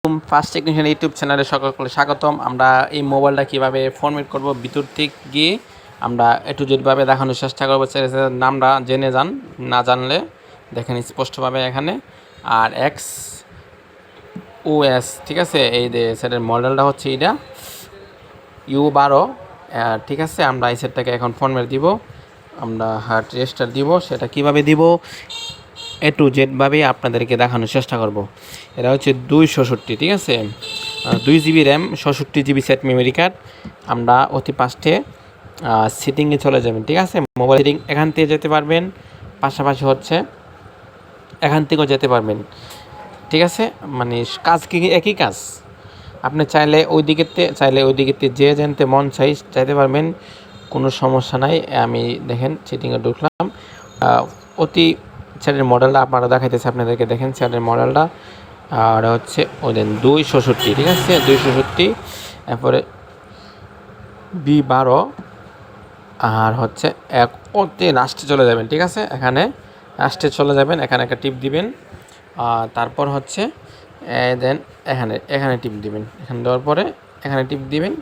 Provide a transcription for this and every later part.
First technician YouTube চ্যানেলে সকলকে স্বাগতম। আমরা এই মোবাইলটা কীভাবে ফরম্যাট করব ভিতর থেকে গিয়ে আমরা একটু যেভাবে দেখানোর চেষ্টা করবো। নামটা জেনে যান, না জানলে দেখেন স্পষ্টভাবে এখানে। আর এক্স ওএস, ঠিক আছে, এই যে সেটের মডেলটা হচ্ছে এইটা U12, ঠিক আছে। আমরা এই সেটটাকে এখন ফরম্যাট দিব, আমরা হার্ড রেজিস্টার দিব। সেটা কিভাবে দিব A to Z ভাবে আপনাদেরকে দেখানোর চেষ্টা করব। এটা হচ্ছে 266, ঠিক আছে, 2 GB RAM, 66 GB set memory card. আমরা অতি পাশে সেটিংয়ে চলে যাবেন, ঠিক আছে। মোবাইল সেটিং এখান থেকে যেতে পারবেন, পাশাপাশি হচ্ছে এখান থেকেও যেতে পারবেন, ঠিক আছে। মানে কাজ কি একই কাজ, আপনি চাইলে ওই দিকেতে যে জানতে মন চাইতে পারবেন, কোনো সমস্যা নাই। আমি দেখেন সেটিংয়ে ঢুকলাম, অতি চ্যাটের মডেলটা আপনারা দেখাইতেছে আপনাদেরকে, দেখেন চ্যাটের মডেলটা। আর হচ্ছে ওই দেন 266, ঠিক আছে, 266। এরপরে B12 আর হচ্ছে অতি লাস্টে চলে যাবেন, ঠিক আছে। এখানে লাস্টে চলে যাবেন, এখানে একটা টিপ দিবেন। তারপর হচ্ছে দেন এখানে টিপ দিবেন। এখানে দেওয়ার পরে এখানে টিপ দিবেন,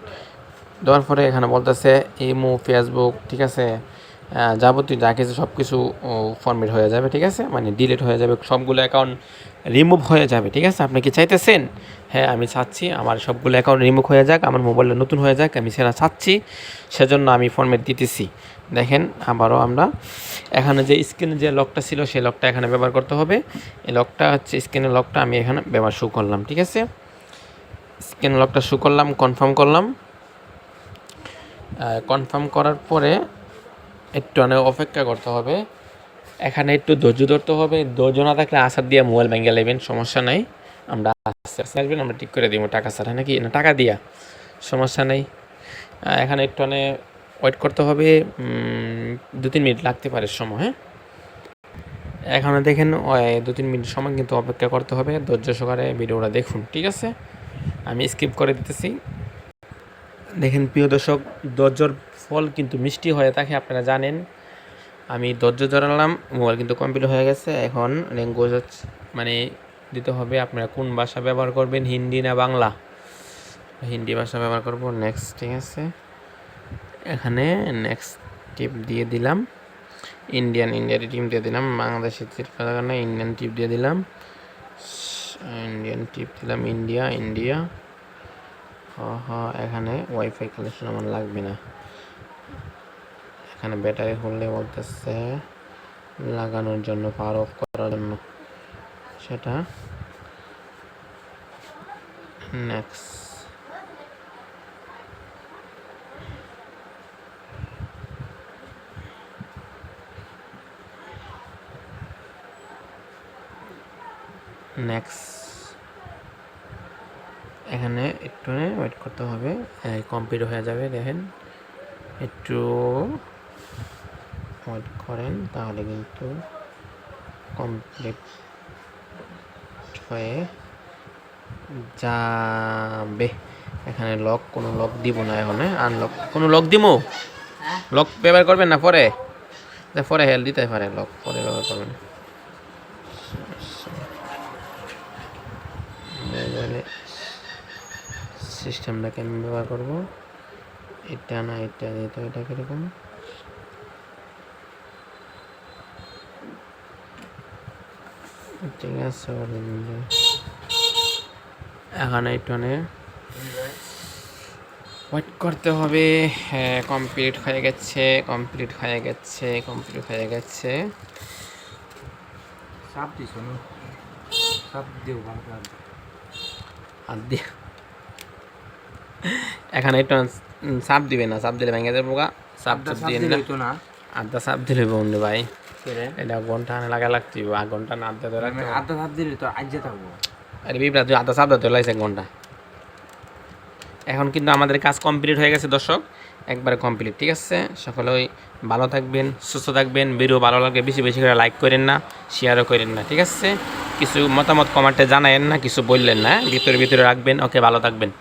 দেওয়ার পরে এখানে বলতেছে ইমো, ফেসবুক, ঠিক আছে, যাবতীয় যা কিছু সব কিছু ফরম্যাট হয়ে যাবে, ঠিক আছে। মানে ডিলিট হয়ে যাবে, সবগুলো অ্যাকাউন্ট রিমুভ হয়ে যাবে, ঠিক আছে। আপনি কি চাইতেছেন? হ্যাঁ, আমি চাচ্ছি আমার সবগুলো অ্যাকাউন্ট রিমুভ হয়ে যাক, আমার মোবাইলটা নতুন হয়ে যাক, আমি সেটা চাচ্ছি, সেজন্য আমি ফরম্যাট দিতেছি। দেখেন আবারও আমরা এখানে যে স্ক্রিনে যে লকটা ছিল সেই লকটা এখানে ব্যবহার করতে হবে। এই লকটা হচ্ছে স্ক্রিনের লকটা, আমি এখানে ব্যবহার শুরু করলাম, ঠিক আছে। স্ক্রিন লকটা শুরু করলাম, কনফার্ম করলাম। কনফার্ম করার পরে একটু অনেক অপেক্ষা করতে হবে, এখানে একটু ধৈর্য ধরতে হবে। ধৈর্য না থাকলে আসার দিয়ে মোবাইল ভেঙে নেবেন, সমস্যা নাই। আমরা আসবেন, আমরা ঠিক করে দিব টাকা ছাড়া, নাকি না টাকা দিয়া, সমস্যা নেই। এখানে একটু অনেক ওয়েট করতে হবে, 2-3 মিনিট লাগতে পারে সময়। হ্যাঁ, এখানে দেখেন 2-3 মিনিট সময় কিন্তু অপেক্ষা করতে হবে। ধৈর্য সহকারে ভিডিওটা দেখুন, ঠিক আছে। আমি স্কিপ করে দিতেছি। দেখেন প্রিয় দর্শক, ধৈর্যর ফল কিন্তু মিষ্টি হয়ে থাকে, আপনারা জানেন। আমি ধৈর্য ধরালাম, মোবাইল কিন্তু কমপ্লিট হয়ে গেছে। এখন ল্যাঙ্গুয়েজ মানে দিতে হবে, আপনারা কোন ভাষা ব্যবহার করবেন, হিন্দি না বাংলা। হিন্দি ভাষা ব্যবহার করব, নেক্সট, ঠিক আছে। এখানে নেক্সট টিপ দিয়ে দিলাম, ইন্ডিয়ার টিপ দিয়ে দিলাম, বাংলাদেশের টিপ কারণে ইন্ডিয়ান টিপ দিয়ে দিলাম, ইন্ডিয়ান টিপ দিলাম, ইন্ডিয়া। এখানে ওয়াইফাই কানেকশন আমার লাগবে না, এখানে ব্যাটারি হলে বলতেছে লাগানোর জন্য, পাওয়ার অফ করার জন্য, সেটা নেক্সট। এখানে একটু ওয়েট করতে হবে, কমপ্লিট হয়ে যাবে। দেখেন একটু ওয়েট করেন, তাহলে কিন্তু কমপ্লিট হয়ে যাবে। এখানে কোনো লক দিব না, এখন আনলক কোনো লক দিব, লক ব্যবহার করবেন না, পরে হেল্প দিতে পারে, লক পরে ব্যবহার করবেন। সিস্টেমটাকে আমি ব্যবহার করবো, এটা না এটা দিতে, এটা কিরকম, ঠিক আছে। এখানে একটু ওয়েট করতে হবে। হ্যাঁ, কমপ্লিট হয়ে গেছে। এখানে একটু চাপ দিবে না, চাপ দিলে ভেঙে যাবো গা। চাপ দিয়ে না, আধা চাপ দিলে বন্ধু ভাই, এটা ঘন্টা লাগা লাগতে, ঘন্টা না আধা ধরে আধা চাপ দিলে তো আজ থাকবো। আরে বিপ্রা, তুই আধা চাপ ধরতে লাগছে 1 ঘন্টা। এখন কিন্তু আমাদের কাজ কমপ্লিট হয়ে গেছে দর্শক, একবারে কমপ্লিট, ঠিক আছে। সকলেই ভালো থাকবেন, সুস্থ থাকবেন। ভিডিও ভালো লাগলে বেশি বেশি করে লাইক করেন না, শেয়ারও করেন না, ঠিক আছে। কিছু মতামত কমেন্টে জানায়েন না, কিছু বললেন না, ভিতরে রাখবেন। ওকে, ভালো থাকবেন।